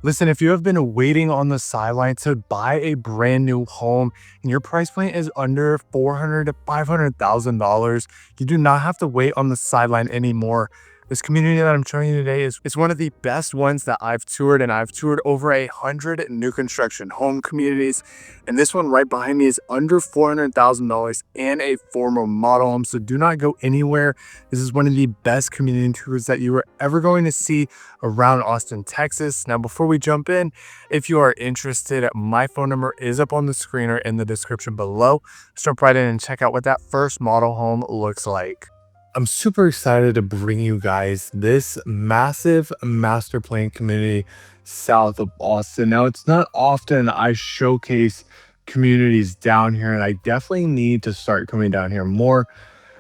Listen, if you have been waiting on the sideline to buy a brand new home and your price point is under $400 to $500,000, you do not have to wait on the sideline anymore. This community that I'm showing you today is one of the best ones that I've toured, and I've toured over 100 new construction home communities. And this one right behind me is under $400,000 and a former model home. So do not go anywhere. This is one of the best community tours that you are ever going to see around Austin, Texas. Now, before we jump in, if you are interested, my phone number is up on the screen or in the description below. Let's jump right in and check out what that first model home looks like. I'm super excited to bring you guys this massive master plan community south of Austin. Now, it's not often I showcase communities down here, and I definitely need to start coming down here more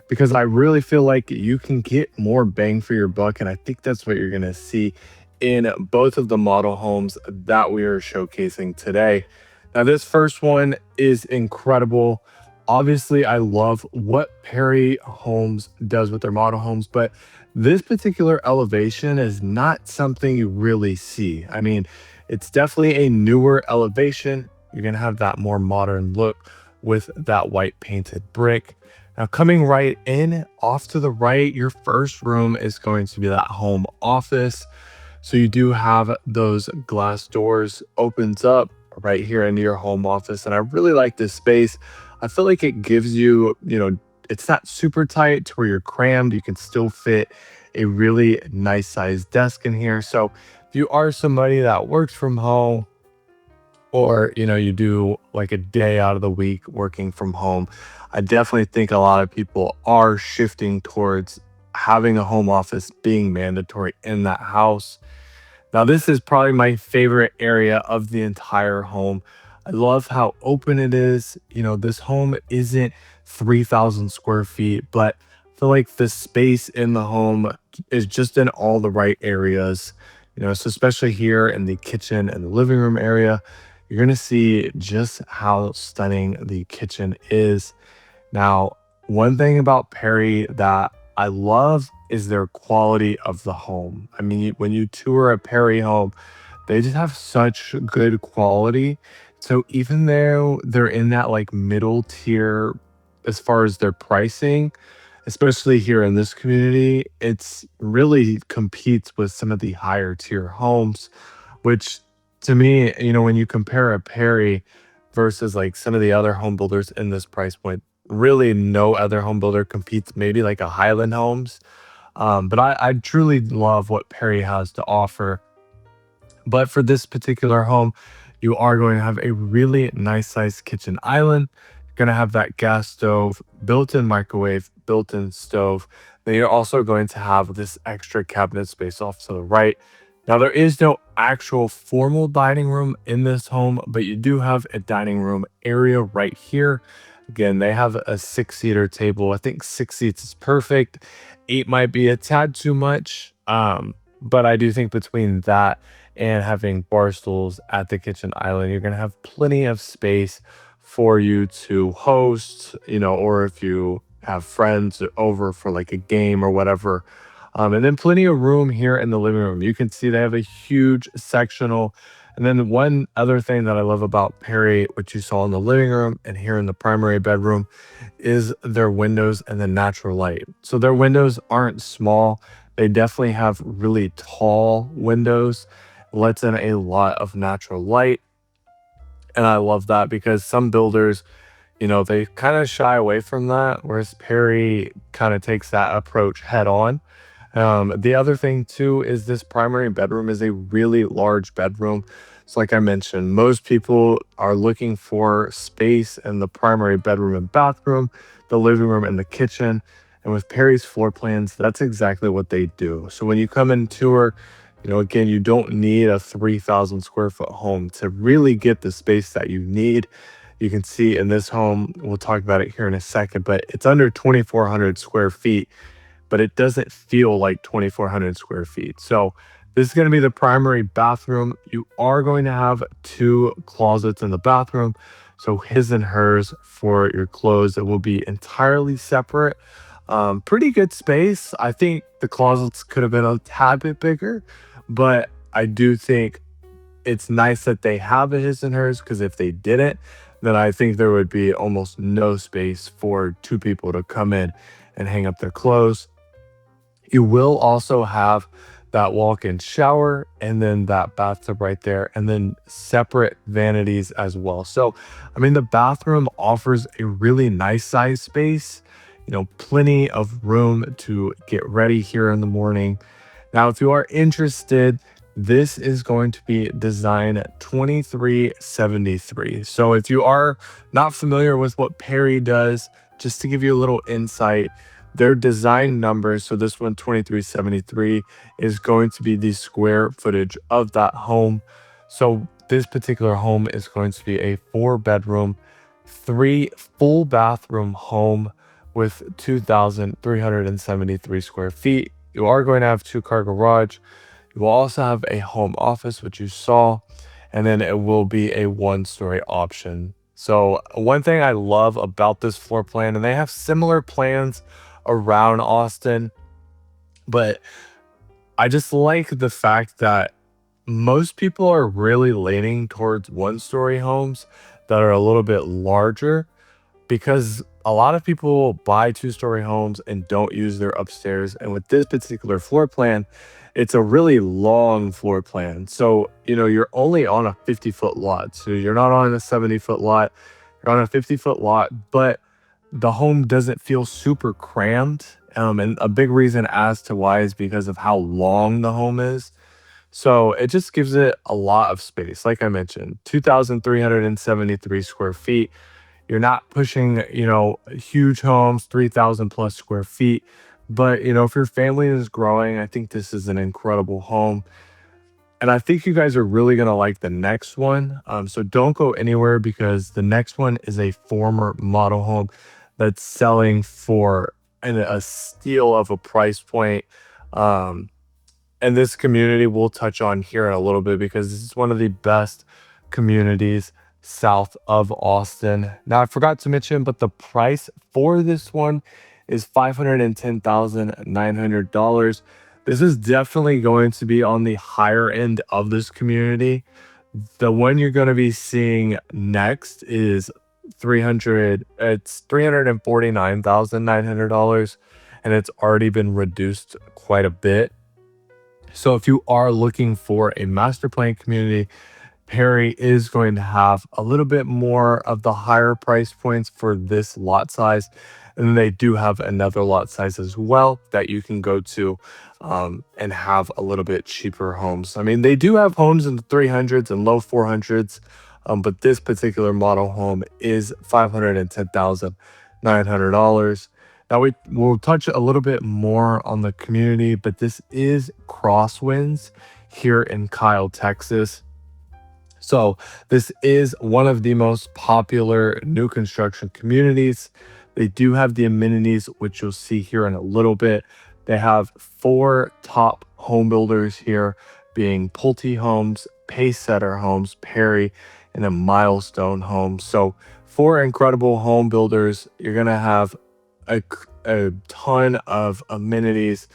because I really feel like you can get more bang for your buck. And I think that's what you're going to see in both of the model homes that we are showcasing today. Now, this first one is incredible. Obviously, I love what Perry Homes does with their model homes, but this particular elevation is not something you really see. I mean, it's definitely a newer elevation. You're going to have that more modern look with that white painted brick. Now, coming right in off to the right, your first room is going to be that home office. So you do have those glass doors opens up right here into your home office. And I really like this space. I feel like it gives you, it's not super tight to where you're crammed. You can still fit a really nice sized desk in here. So if you are somebody that works from home, or you do like a day out of the week working from home, I definitely think a lot of people are shifting towards having a home office being mandatory in that house. Now, this is probably my favorite area of the entire home. I love how open it is. This home isn't 3,000 square feet, but I feel like the space in the home is just in all the right areas. So especially here in the kitchen and the living room area, you're going to see just how stunning the kitchen is. Now, one thing about Perry that I love is their quality of the home. I mean, when you tour a Perry home, they just have such good quality. So even though they're in that like middle tier as far as their pricing, especially here in this community, it's really competes with some of the higher tier homes, which to me, when you compare a Perry versus like some of the other home builders in this price point, really no other home builder competes, maybe like a Highland Homes. But I truly love what Perry has to offer. But for this particular home, you are going to have a really nice sized kitchen island. You're going to have that gas stove, built-in microwave, built-in stove. Then you're also going to have this extra cabinet space off to the right. Now, there is no actual formal dining room in this home, but you do have a dining room area right here. Again, they have a 6-seater table. I think 6 seats is perfect. 8 might be a tad too much. But I do think between that and having bar stools at the kitchen island, you're going to have plenty of space for you to host, or if you have friends over for like a game or whatever. And then plenty of room here in the living room. You can see they have a huge sectional. And then one other thing that I love about Perry, which you saw in the living room and here in the primary bedroom, is their windows and the natural light. So their windows aren't small. They definitely have really tall windows, lets in a lot of natural light. And I love that because some builders, they kind of shy away from that, whereas Perry kind of takes that approach head on. The other thing too is this primary bedroom is a really large bedroom. So like I mentioned, most people are looking for space in the primary bedroom and bathroom, the living room and the kitchen. And with Perry's floor plans, that's exactly what they do. So when you come and tour, again, you don't need a 3,000 square foot home to really get the space that you need. You can see in this home, we'll talk about it here in a second, but it's under 2,400 square feet, but it doesn't feel like 2,400 square feet. So this is going to be the primary bathroom. You are going to have 2 closets in the bathroom. So his and hers for your clothes, it will be entirely separate. Pretty good space. I think the closets could have been a tad bit bigger, but I do think it's nice that they have a his and hers, because if they didn't, then I think there would be almost no space for two people to come in and hang up their clothes. You will also have that walk-in shower and then that bathtub right there, and then separate vanities as well. So, I mean, the bathroom offers a really nice size space, plenty of room to get ready here in the morning. Now, if you are interested, this is going to be design 2373. So if you are not familiar with what Perry does, just to give you a little insight, their design numbers, so this one 2373 is going to be the square footage of that home. So this particular home is going to be a 4-bedroom, 3 full bathroom home with 2,373 square feet. You are going to have 2-car garage. You will also have a home office, which you saw, and then it will be a 1-story option. So one thing I love about this floor plan, and they have similar plans around Austin, but I just like the fact that most people are really leaning towards 1-story homes that are a little bit larger, because a lot of people buy 2-story homes and don't use their upstairs. And with this particular floor plan, it's a really long floor plan. So, you're only on a 50-foot lot. So you're not on a 70-foot lot, you're on a 50-foot lot, but the home doesn't feel super crammed. And a big reason as to why is because of how long the home is. So it just gives it a lot of space. Like I mentioned, 2,373 square feet. You're not pushing, huge homes, 3,000 plus square feet. But, if your family is growing, I think this is an incredible home. And I think you guys are really going to like the next one. So don't go anywhere, because the next one is a former model home that's selling for a steal of a price point. And this community we'll touch on here in a little bit, because this is one of the best communities south of Austin. Now, I forgot to mention, but the price for this one is $510,900. This is definitely going to be on the higher end of this community. The one you're going to be seeing next is it's $349,900, and it's already been reduced quite a bit. So if you are looking for a master plan community, Perry is going to have a little bit more of the higher price points for this lot size. And then they do have another lot size as well that you can go to and have a little bit cheaper homes. I mean, they do have homes in the 300s and low 400s, but this particular model home is $510,900. Now we'll touch a little bit more on the community, but this is Crosswinds here in Kyle, Texas. So this is one of the most popular new construction communities. They do have the amenities, which you'll see here in a little bit. They have 4 top home builders here, being Pulte Homes, Pacesetter Homes, Perry, and a Milestone Homes. So 4 incredible home builders. You're going to have a ton of amenities.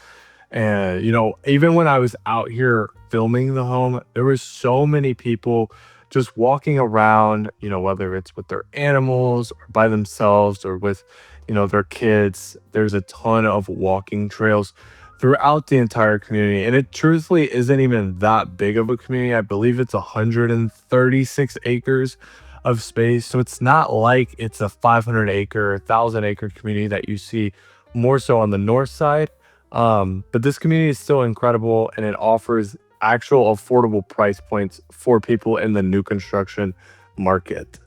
And, even when I was out here filming the home, there was so many people just walking around, whether it's with their animals or by themselves or with, their kids. There's a ton of walking trails throughout the entire community. And it truthfully isn't even that big of a community. I believe it's 136 acres of space. So it's not like it's a 500-acre, 1,000-acre community that you see more so on the north side. But this community is still incredible, and it offers actual affordable price points for people in the new construction market.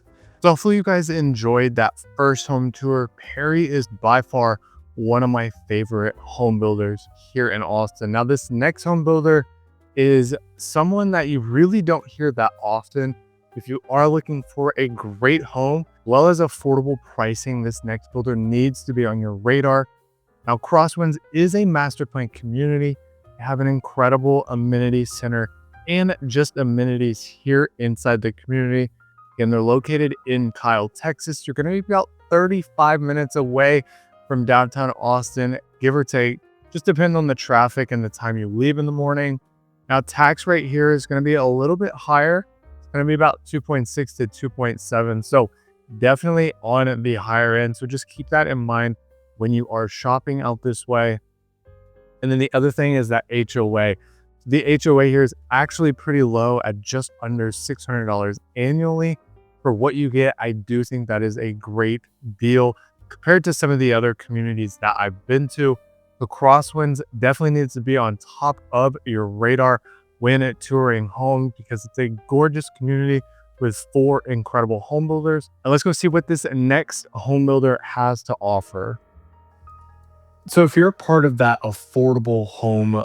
So hopefully you guys enjoyed that first home tour. Perry is by far one of my favorite home builders here in Austin. Now, this next home builder is someone that you really don't hear that often. If you are looking for a great home, well as affordable pricing, this next builder needs to be on your radar. Now, Crosswinds is a master plan community. They have an incredible amenity center and just amenities here inside the community. Again, they're located in Kyle, Texas. You're going to be about 35 minutes away from downtown Austin, give or take, just depending on the traffic and the time you leave in the morning. Now, tax rate here is going to be a little bit higher. It's going to be about 2.6 to 2.7. So definitely on the higher end. So just keep that in mind when you are shopping out this way. And then the other thing is that HOA. The HOA here is actually pretty low at just under $600 annually. For what you get, I do think that is a great deal compared to some of the other communities that I've been to. The Crosswinds definitely needs to be on top of your radar when touring homes because it's a gorgeous community with 4 incredible home builders. And let's go see what this next home builder has to offer. So if you're part of that affordable home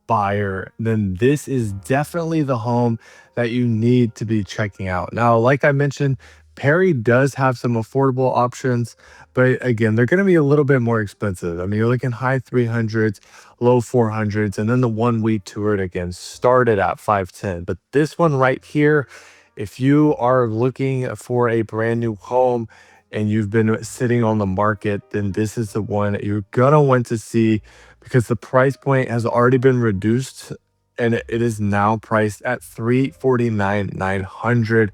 buyer, then this is definitely the home that you need to be checking out. Now, like I mentioned, Perry does have some affordable options, but again, they're going to be a little bit more expensive. I mean, you're looking high 300s, low 400s, and then the one we toured again started at 510. But this one right here, if you are looking for a brand new home and you've been sitting on the market, then this is the one that you're gonna want to see because the price point has already been reduced and it is now priced at 349,900.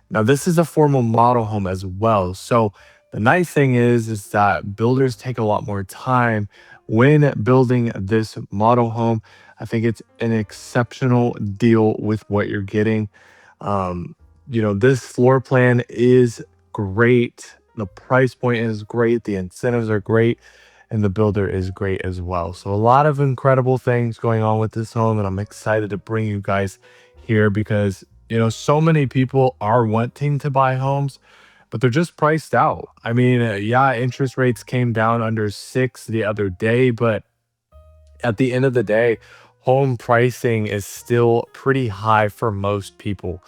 Now this is a formal model home as well. So the nice thing is that builders take a lot more time when building this model home. I think it's an exceptional deal with what you're getting. Um, this floor plan is great. The price point is great. The incentives are great. And the builder is great as well. So a lot of incredible things going on with this home. And I'm excited to bring you guys here because, so many people are wanting to buy homes, but they're just priced out. I mean, yeah, interest rates came down under 6 the other day, but at the end of the day, home pricing is still pretty high for most people.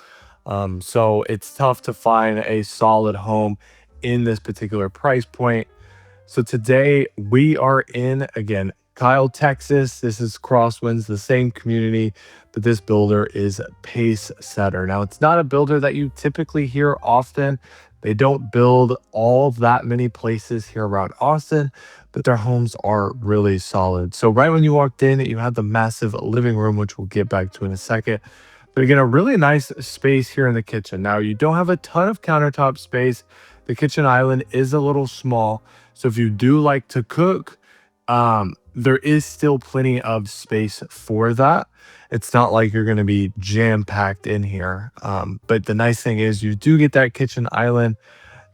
So it's tough to find a solid home in this particular price point. So today we are in, again, Kyle, Texas. This is Crosswinds, the same community, but this builder is Pace Setter. Now, it's not a builder that you typically hear often. They don't build all that many places here around Austin, but their homes are really solid. So right when you walked in, you had the massive living room, which we'll get back to in a second. But again, a really nice space here in the kitchen. Now, you don't have a ton of countertop space. The kitchen island is a little small. So if you do like to cook, there is still plenty of space for that. It's not like you're going to be jam-packed in here. But the nice thing is you do get that kitchen island.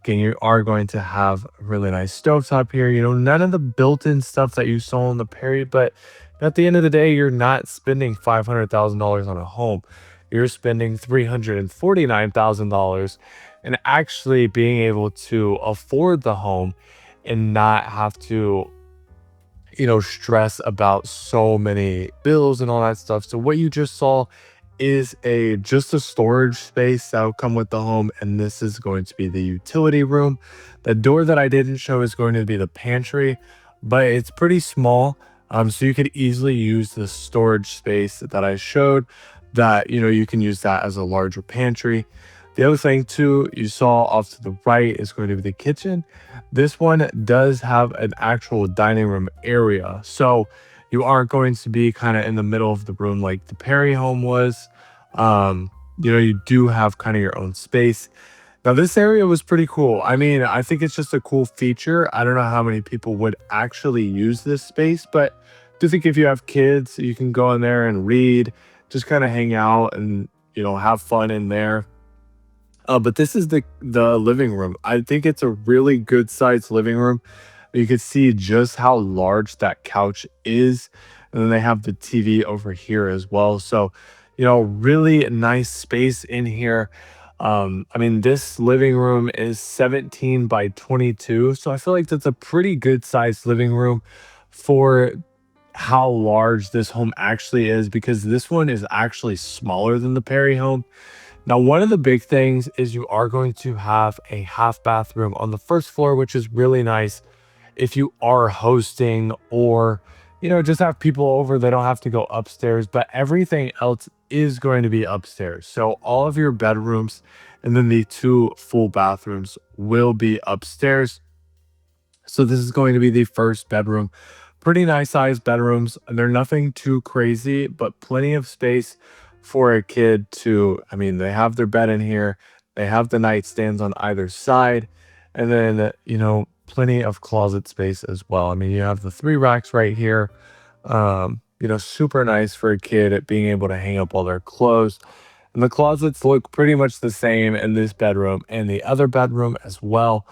Again, you are going to have a really nice stovetop here. None of the built-in stuff that you saw in the Perry, but at the end of the day, you're not spending $500,000 on a home. You're spending $349,000 and actually being able to afford the home and not have to, stress about so many bills and all that stuff. So what you just saw is just a storage space that will come with the home, and this is going to be the utility room. The door that I didn't show is going to be the pantry, but it's pretty small. So you could easily use the storage space that I showed that, you can use that as a larger pantry. The other thing too, you saw off to the right is going to be the kitchen. This one does have an actual dining room area. So you aren't going to be kind of in the middle of the room like the Perry home was. You do have kind of your own space. Now this area was pretty cool. I mean, I think it's just a cool feature. I don't know how many people would actually use this space, but I do think if you have kids, you can go in there and read, just kind of hang out and, have fun in there. But this is the living room. I think it's a really good sized living room. You can see just how large that couch is. And then they have the TV over here as well. So, really nice space in here. I mean, this living room is 17 by 22. So I feel like that's a pretty good sized living room for how large this home actually is, because this one is actually smaller than the Perry home. Now, one of the big things is you are going to have a half bathroom on the first floor, which is really nice if you are hosting or, just have people over. They don't have to go upstairs, but everything else is going to be upstairs. So all of your bedrooms and then the 2 full bathrooms will be upstairs. So this is going to be the first bedroom. pretty nice sized bedrooms. They're nothing too crazy, but plenty of space for a kid to, I mean, they have their bed in here, they have the nightstands on either side, and then, plenty of closet space as well. I mean, you have the 3 racks right here. Super nice for a kid at being able to hang up all their clothes. And the closets look pretty much the same in this bedroom and the other bedroom as well.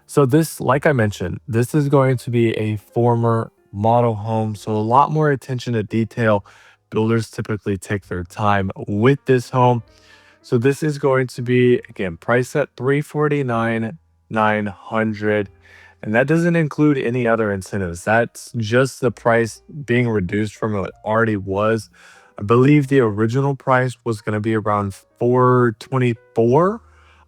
So this, like I mentioned, this is going to be a former model home. So a lot more attention to detail. Builders typically take their time with this home. So this is going to be, again, priced at 349,900, and that doesn't include any other incentives. That's just the price being reduced from what it already was. I believe the original price was going to be around 424.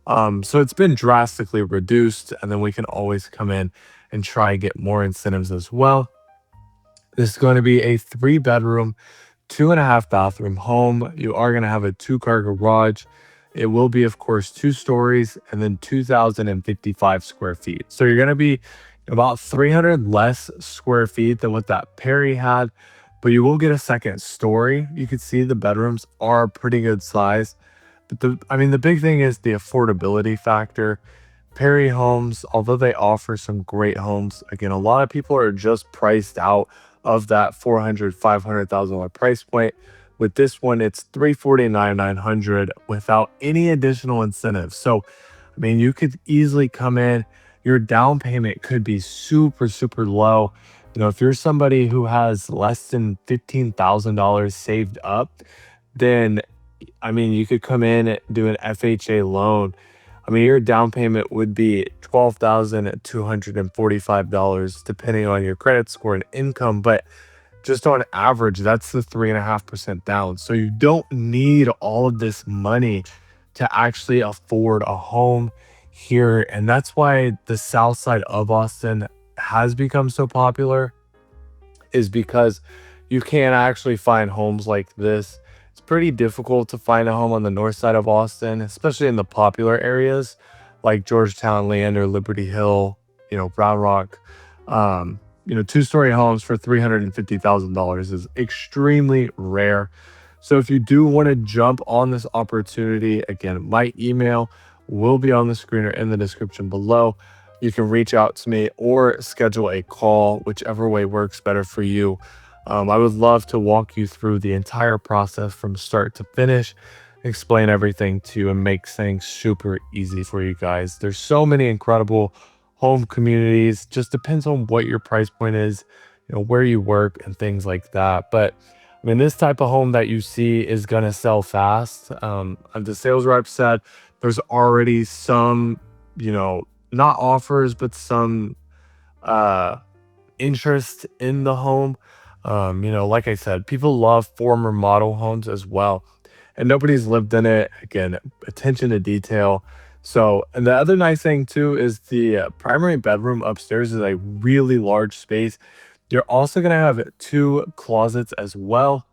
So it's been drastically reduced, and then we can always come in and try and get more incentives as well. This is going to be a 3 bedroom, 2.5 bathroom home. You are going to have a 2-car garage. It will be, of course, 2 stories and then 2,055 square feet. So you're going to be about 300 less square feet than what that Perry had, but you will get a second story. You can see the bedrooms are pretty good size. But the big thing is the affordability factor. Perry homes, although they offer some great homes, again, a lot of people are just priced out of that 400, $500,000 price point. With this one, it's 349,900 without any additional incentives. So, I mean, you could easily come in. Your down payment could be super, super low. If you're somebody who has less than $15,000 saved up, then I mean, you could come in and do an FHA loan. I mean, your down payment would be $12,245, depending on your credit score and income. But just on average, that's the 3.5% down. So you don't need all of this money to actually afford a home here. And that's why the south side of Austin has become so popular, is because you can't actually find homes like this. It's pretty difficult to find a home on the north side of Austin, especially in the popular areas like Georgetown, Leander, Liberty Hill, Brown Rock. 2-story homes for $350,000 is extremely rare. So if you do want to jump on this opportunity, again, my email will be on the screen or in the description below. You can reach out to me or schedule a call, whichever way works better for you. I would love to walk you through the entire process from start to finish, explain everything to you, and make things super easy for you guys. There's so many incredible home communities. Just depends on what your price point is, where you work and things like that. But I mean, this type of home that you see is going to sell fast. The sales rep said there's already some, not offers, but some interest in the home. Like I said, people love former model homes as well, and nobody's lived in it. Again, attention to detail. So, and the other nice thing too is the primary bedroom upstairs is a really large space. You're also going to have 2 closets as well.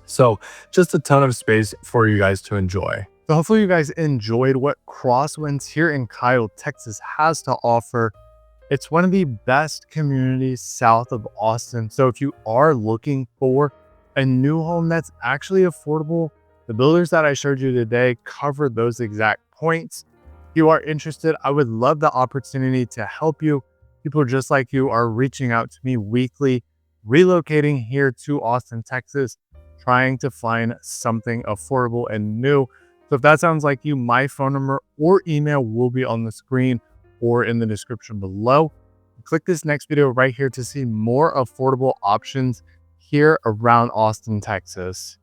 So just a ton of space for you guys to enjoy. So hopefully you guys enjoyed what Crosswinds here in Kyle, Texas has to offer. It's one of the best communities south of Austin. So if you are looking for a new home that's actually affordable, the builders that I showed you today cover those exact points. If you are interested, I would love the opportunity to help you. People just like you are reaching out to me weekly, relocating here to Austin, Texas, trying to find something affordable and new. So if that sounds like you, my phone number or email will be on the screen or in the description below. Click this next video right here to see more affordable options here around Austin, Texas.